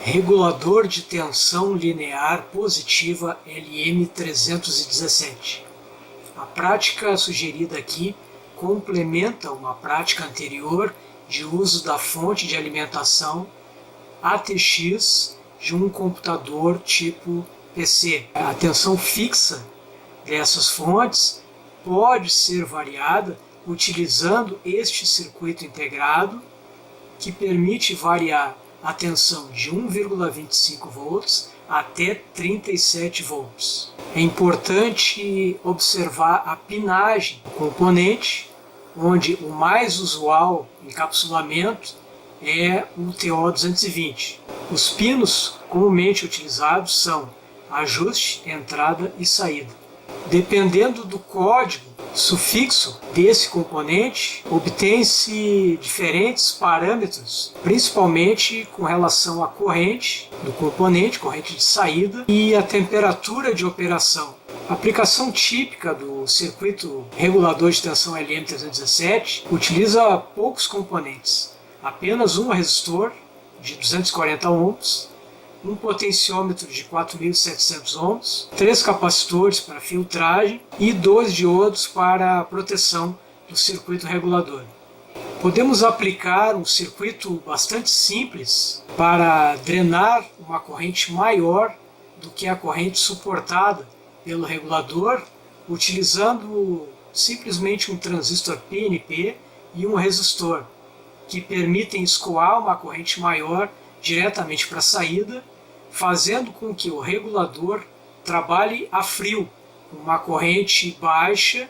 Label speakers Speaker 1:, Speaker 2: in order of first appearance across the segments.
Speaker 1: Regulador de tensão linear positiva LM317. A prática sugerida aqui complementa uma prática anterior de uso da fonte de alimentação ATX de um computador tipo PC. A tensão fixa dessas fontes pode ser variada utilizando este circuito integrado, que permite variar a tensão de 1,25 volts até 37 volts. É importante observar a pinagem do componente, onde o mais usual encapsulamento é o TO220. Os pinos comumente utilizados são ajuste, entrada e saída. Dependendo do código sufixo desse componente, obtém-se diferentes parâmetros, principalmente com relação à corrente do componente, corrente de saída, e a temperatura de operação. A aplicação típica do circuito regulador de tensão LM317 utiliza poucos componentes, apenas um resistor de 240 ohms, um potenciômetro de 4.700 ohms, 3 capacitores para filtragem e 2 diodos para proteção do circuito regulador. Podemos aplicar um circuito bastante simples para drenar uma corrente maior do que a corrente suportada pelo regulador, utilizando simplesmente um transistor PNP e um resistor, que permitem escoar uma corrente maior diretamente para a saída, fazendo com que o regulador trabalhe a frio, com uma corrente baixa,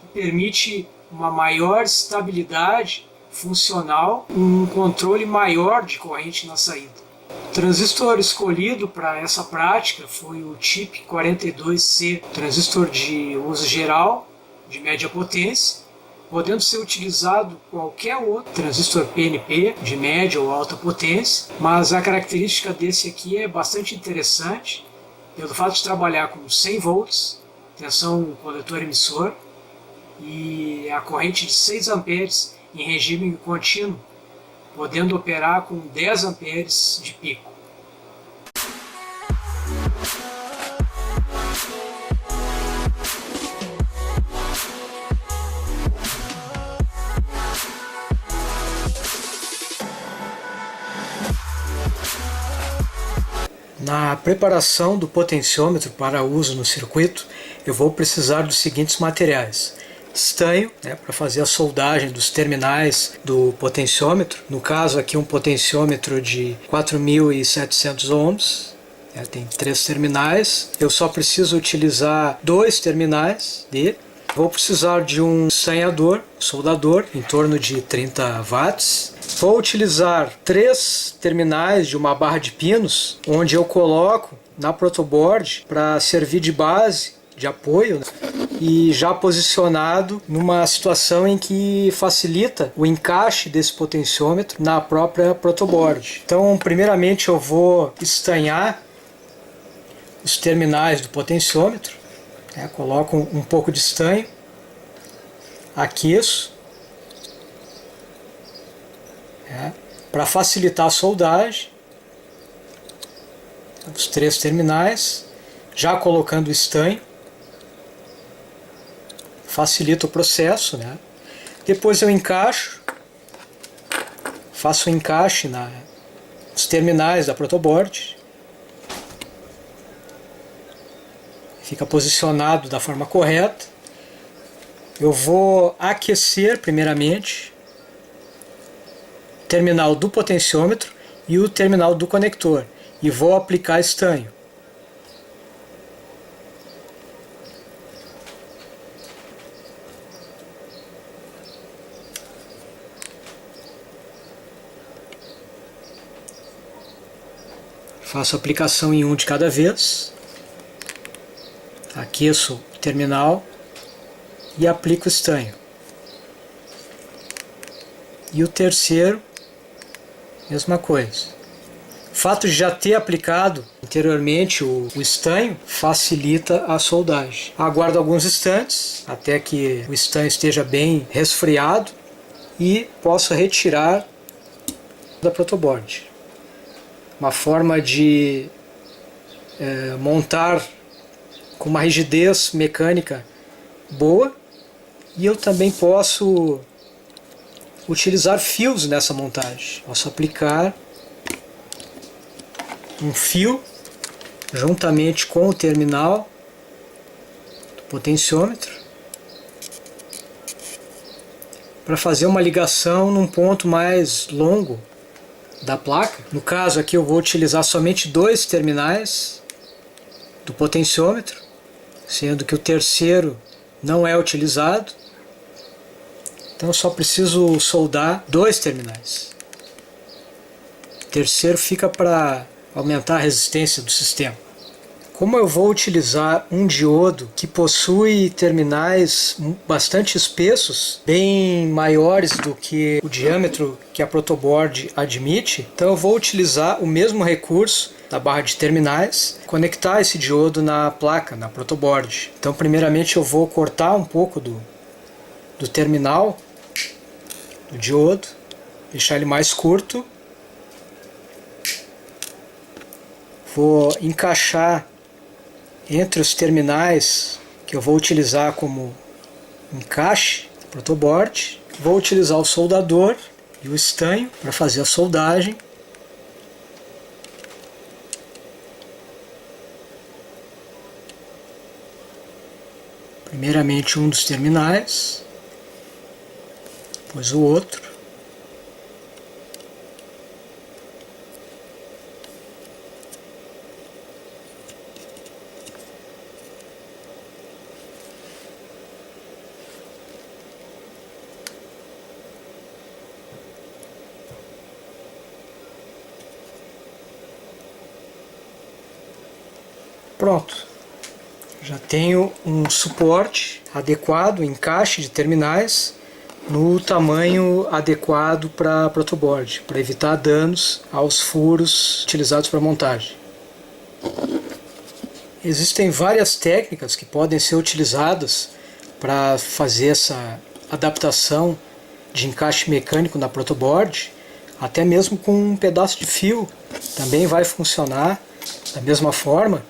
Speaker 1: que permite uma maior estabilidade funcional, um controle maior de corrente na saída. O transistor escolhido para essa prática foi o TIP42C, transistor de uso geral, de média potência, podendo ser utilizado qualquer outro transistor PNP de média ou alta potência, mas a característica desse aqui é bastante interessante, pelo fato de trabalhar com 100 volts, tensão coletor-emissor, e a corrente de 6 amperes em regime contínuo, podendo operar com 10 amperes de pico. Na preparação do potenciômetro para uso no circuito, eu vou precisar dos seguintes materiais: estanho, para fazer a soldagem dos terminais do potenciômetro, no caso aqui um potenciômetro de 4.700 ohms, tem 3 terminais, eu só preciso utilizar 2 terminais dele. Vou precisar de um estanhador, soldador, em torno de 30 watts. Vou utilizar 3 terminais de uma barra de pinos, onde eu coloco na protoboard para servir de base, de apoio, e já posicionado numa situação em que facilita o encaixe desse potenciômetro na própria protoboard. Então, primeiramente eu vou estanhar os terminais do potenciômetro. Coloco um pouco de estanho, aqueço, para facilitar a soldagem, os 3 terminais, já colocando o estanho, facilita o processo, Depois eu encaixo, faço o encaixe nos terminais da protoboard, fica posicionado da forma correta. Eu vou aquecer primeiramente o terminal do potenciômetro e o terminal do conector e vou aplicar estanho. Faço a aplicação em um de cada vez. Aqueço o terminal e aplico o estanho. E o terceiro, mesma coisa. O fato de já ter aplicado anteriormente o estanho facilita a soldagem. Aguardo alguns instantes até que o estanho esteja bem resfriado e posso retirar da protoboard. uma forma de montar com uma rigidez mecânica boa, e eu também posso utilizar fios nessa montagem. Posso aplicar um fio juntamente com o terminal do potenciômetro para fazer uma ligação num ponto mais longo da placa. No caso aqui eu vou utilizar somente 2 terminais do potenciômetro, sendo que o terceiro não é utilizado. Então eu só preciso soldar 2 terminais. O terceiro fica para aumentar a resistência do sistema. Como eu vou utilizar um diodo que possui terminais bastante espessos, bem maiores do que o diâmetro que a protoboard admite, então eu vou utilizar o mesmo recurso da barra de terminais, conectar esse diodo na placa, na protoboard. Então primeiramente eu vou cortar um pouco do terminal do diodo, deixar ele mais curto. Vou encaixar entre os terminais que eu vou utilizar como encaixe da protoboard. Vou utilizar o soldador e o estanho para fazer a soldagem. Primeiramente um dos terminais, depois o outro. Pronto, já tenho um suporte adequado, encaixe de terminais no tamanho adequado para a protoboard, para evitar danos aos furos utilizados para montagem. Existem várias técnicas que podem ser utilizadas para fazer essa adaptação de encaixe mecânico na protoboard, até mesmo com um pedaço de fio também vai funcionar da mesma forma.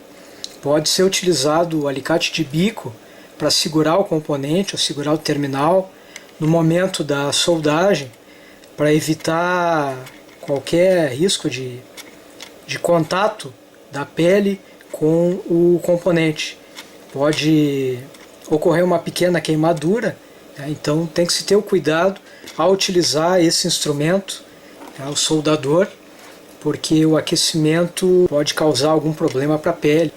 Speaker 1: Pode ser utilizado o alicate de bico para segurar o componente ou segurar o terminal no momento da soldagem, para evitar qualquer risco de contato da pele com o componente. Pode ocorrer uma pequena queimadura, né? Então tem que se ter o cuidado ao utilizar esse instrumento, né, o soldador, porque o aquecimento pode causar algum problema para a pele.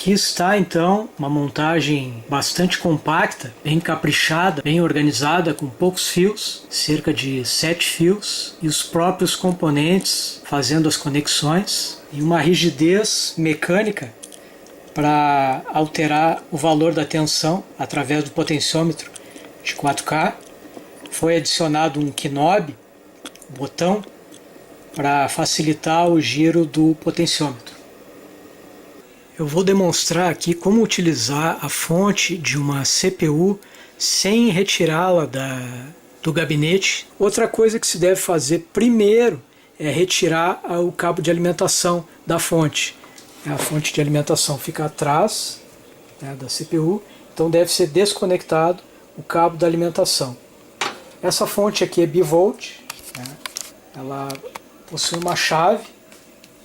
Speaker 1: Aqui está então uma montagem bastante compacta, bem caprichada, bem organizada, com poucos fios, cerca de 7 fios, e os próprios componentes fazendo as conexões, e uma rigidez mecânica para alterar o valor da tensão através do potenciômetro de 4K. Foi adicionado um knob, botão, para facilitar o giro do potenciômetro. Eu vou demonstrar aqui como utilizar a fonte de uma CPU sem retirá-la do gabinete. Outra coisa que se deve fazer primeiro é retirar o cabo de alimentação da fonte. A fonte de alimentação fica atrás, né, da CPU, então deve ser desconectado o cabo da alimentação. Essa fonte aqui é bivolt, né, ela possui uma chave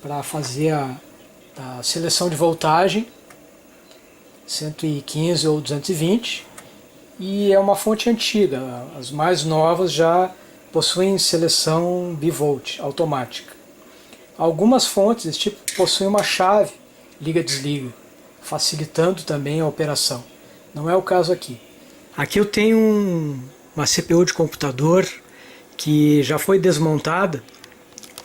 Speaker 1: para fazer a seleção de voltagem, 115 ou 220, e é uma fonte antiga. As mais novas já possuem seleção bivolt automática. Algumas fontes desse tipo possuem uma chave liga-desliga, facilitando também a operação. Não é o caso aqui. Aqui eu tenho uma CPU de computador que já foi desmontada,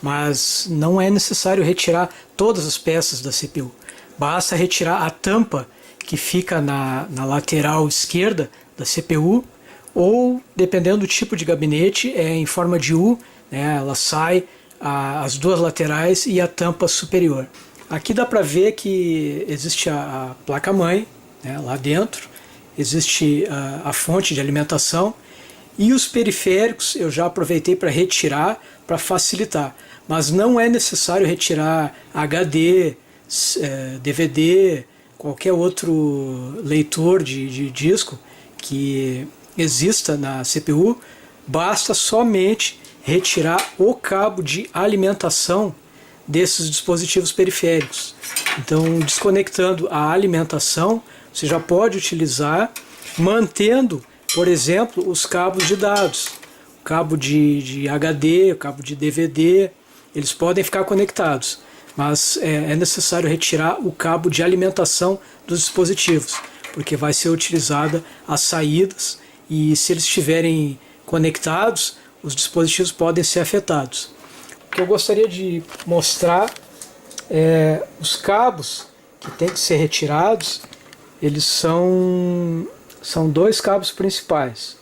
Speaker 1: mas não é necessário retirar todas as peças da CPU. Basta retirar a tampa que fica na lateral esquerda da CPU, ou, dependendo do tipo de gabinete, em forma de U, né, ela sai as duas laterais e a tampa superior. Aqui dá para ver que existe a placa-mãe, né, lá dentro, existe a fonte de alimentação, e os periféricos eu já aproveitei para retirar, para facilitar. Mas não é necessário retirar HD, DVD, qualquer outro leitor de disco que exista na CPU, basta somente retirar o cabo de alimentação desses dispositivos periféricos. Então, desconectando a alimentação, você já pode utilizar, mantendo, por exemplo, os cabos de dados, o cabo de HD, o cabo de DVD, eles podem ficar conectados, mas é necessário retirar o cabo de alimentação dos dispositivos, porque vai ser utilizada as saídas, e se eles estiverem conectados, os dispositivos podem ser afetados. O que eu gostaria de mostrar é os cabos que têm que ser retirados. Eles são dois cabos principais.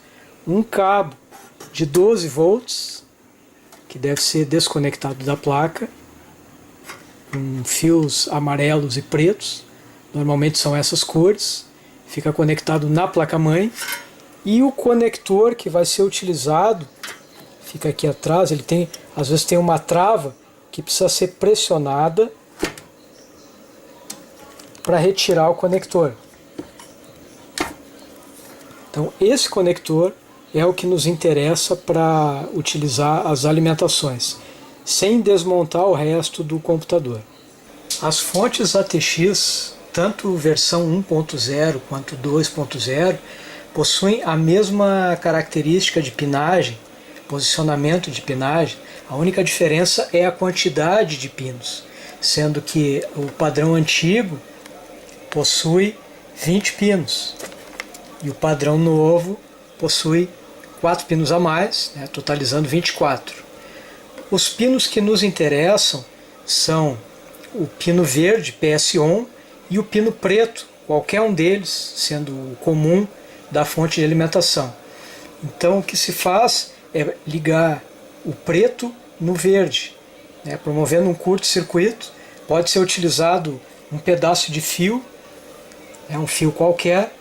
Speaker 1: Um cabo de 12 volts, que deve ser desconectado da placa, com fios amarelos e pretos, normalmente são essas cores, fica conectado na placa-mãe, e o conector que vai ser utilizado fica aqui atrás. Ele tem, às vezes tem uma trava que precisa ser pressionada para retirar o conector. Então esse conector é o que nos interessa para utilizar as alimentações, sem desmontar o resto do computador. As fontes ATX, tanto versão 1.0 quanto 2.0, possuem a mesma característica de pinagem, posicionamento de pinagem. A única diferença é a quantidade de pinos, sendo que o padrão antigo possui 20 pinos e o padrão novo possui 4 pinos a mais, né, totalizando 24. Os pinos que nos interessam são o pino verde, PS-ON, e o pino preto, qualquer um deles, sendo o comum da fonte de alimentação. Então o que se faz é ligar o preto no verde, né, promovendo um curto-circuito. Pode ser utilizado um pedaço de fio, um fio qualquer,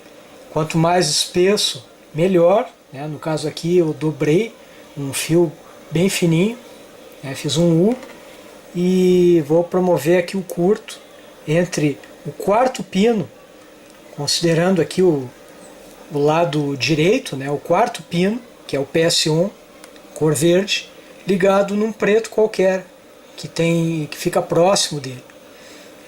Speaker 1: quanto mais espesso, melhor. Né, no caso aqui eu dobrei um fio bem fininho, né, fiz um U, e vou promover aqui o curto entre o quarto pino, considerando aqui o lado direito, né, o quarto pino, que é o PS-ON, cor verde, ligado num preto qualquer, que fica próximo dele.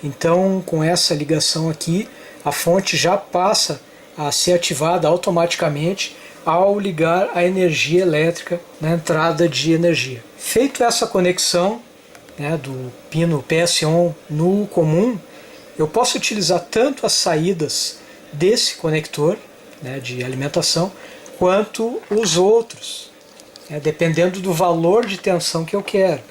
Speaker 1: Então, com essa ligação aqui, a fonte já passa a ser ativada automaticamente ao ligar a energia elétrica na entrada de energia. Feito essa conexão, né, do pino PS-ON no comum, eu posso utilizar tanto as saídas desse conector, né, de alimentação, quanto os outros, né, dependendo do valor de tensão que eu quero.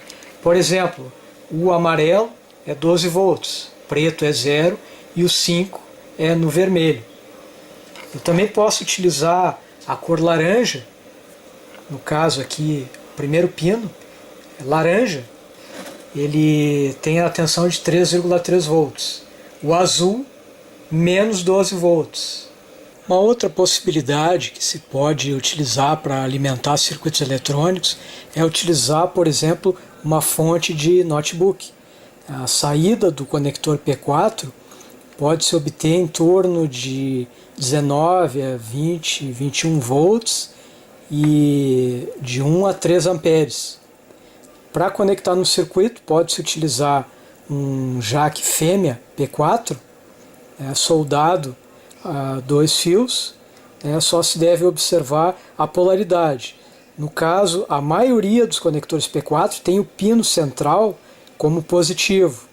Speaker 1: Por exemplo, o amarelo é 12 volts, preto é 0 e o 5 é no vermelho. Eu também posso utilizar a cor laranja, no caso aqui, o primeiro pino é laranja, ele tem a tensão de 3,3 volts. O azul, menos 12 volts. Uma outra possibilidade que se pode utilizar para alimentar circuitos eletrônicos é utilizar, por exemplo, uma fonte de notebook. A saída do conector P4 pode-se obter em torno de 19 a 20, 21 volts e de 1 a 3 amperes. Para conectar no circuito, pode-se utilizar um jack fêmea P4, soldado a 2 fios. Só se deve observar a polaridade. No caso, a maioria dos conectores P4 tem o pino central como positivo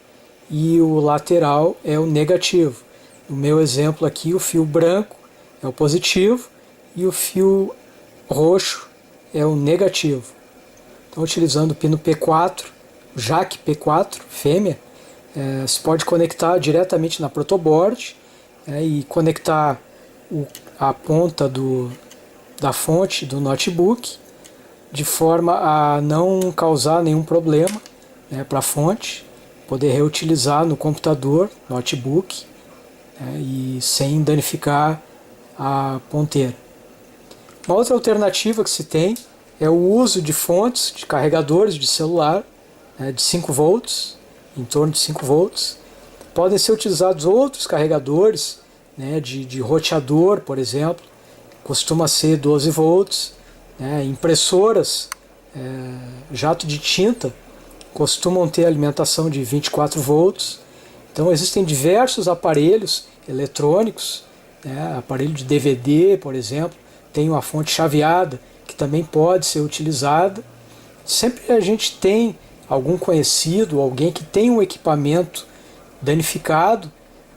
Speaker 1: e o lateral é o negativo. No meu exemplo aqui, o fio branco é o positivo e o fio roxo é o negativo. Então, utilizando o pino P4, o jack P4 fêmea, se pode conectar diretamente na protoboard e conectar a ponta da fonte do notebook de forma a não causar nenhum problema para a fonte, poder reutilizar no computador, notebook, e sem danificar a ponteira. Uma outra alternativa que se tem é o uso de fontes, de carregadores de celular, de 5 volts, em torno de 5 volts. Podem ser utilizados outros carregadores, de roteador, por exemplo, costuma ser 12 volts. Impressoras, jato de tinta, costumam ter alimentação de 24 volts. Então existem diversos aparelhos eletrônicos, aparelho de DVD, por exemplo, tem uma fonte chaveada que também pode ser utilizada. Sempre a gente tem algum conhecido, alguém que tem um equipamento danificado,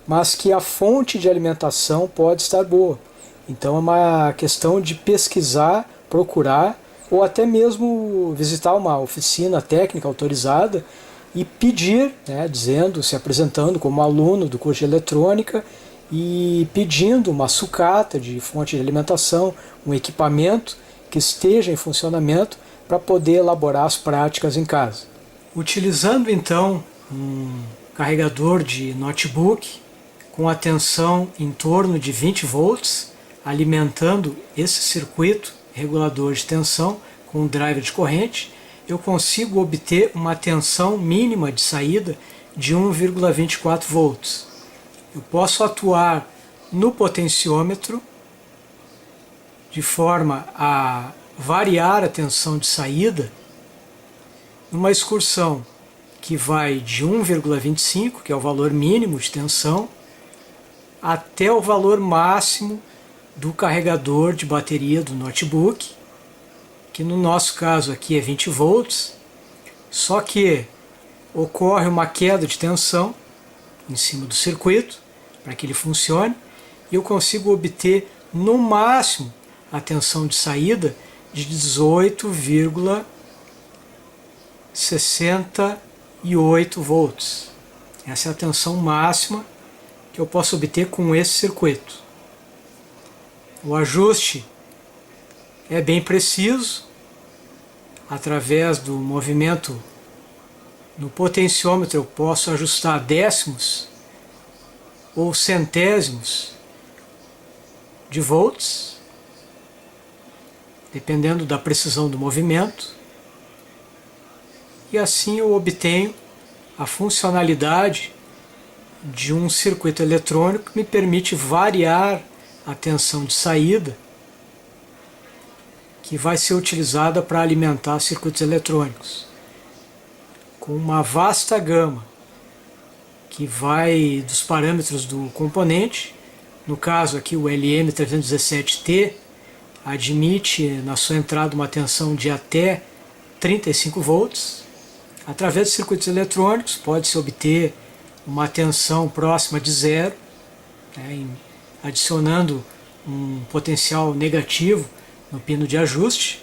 Speaker 1: mas que a fonte de alimentação pode estar boa. Então é uma questão de pesquisar, procurar, ou até mesmo visitar uma oficina técnica autorizada e pedir, se apresentando como aluno do curso de eletrônica e pedindo uma sucata de fonte de alimentação, um equipamento que esteja em funcionamento para poder elaborar as práticas em casa. Utilizando então um carregador de notebook com a tensão em torno de 20 volts, alimentando esse circuito regulador de tensão com um driver de corrente, eu consigo obter uma tensão mínima de saída de 1,24 volts. Eu posso atuar no potenciômetro de forma a variar a tensão de saída numa excursão que vai de 1,25, que é o valor mínimo de tensão, até o valor máximo do carregador de bateria do notebook, que no nosso caso aqui é 20 volts, só que ocorre uma queda de tensão em cima do circuito para que ele funcione e eu consigo obter no máximo a tensão de saída de 18,68 volts. Essa é a tensão máxima que eu posso obter com esse circuito. O ajuste é bem preciso, através do movimento no potenciômetro eu posso ajustar décimos ou centésimos de volts, dependendo da precisão do movimento, e assim eu obtenho a funcionalidade de um circuito eletrônico que me permite variar a tensão de saída que vai ser utilizada para alimentar circuitos eletrônicos, com uma vasta gama que vai dos parâmetros do componente. No caso aqui o LM317T admite na sua entrada uma tensão de até 35 volts. Através de circuitos eletrônicos pode-se obter uma tensão próxima de zero, adicionando um potencial negativo no pino de ajuste,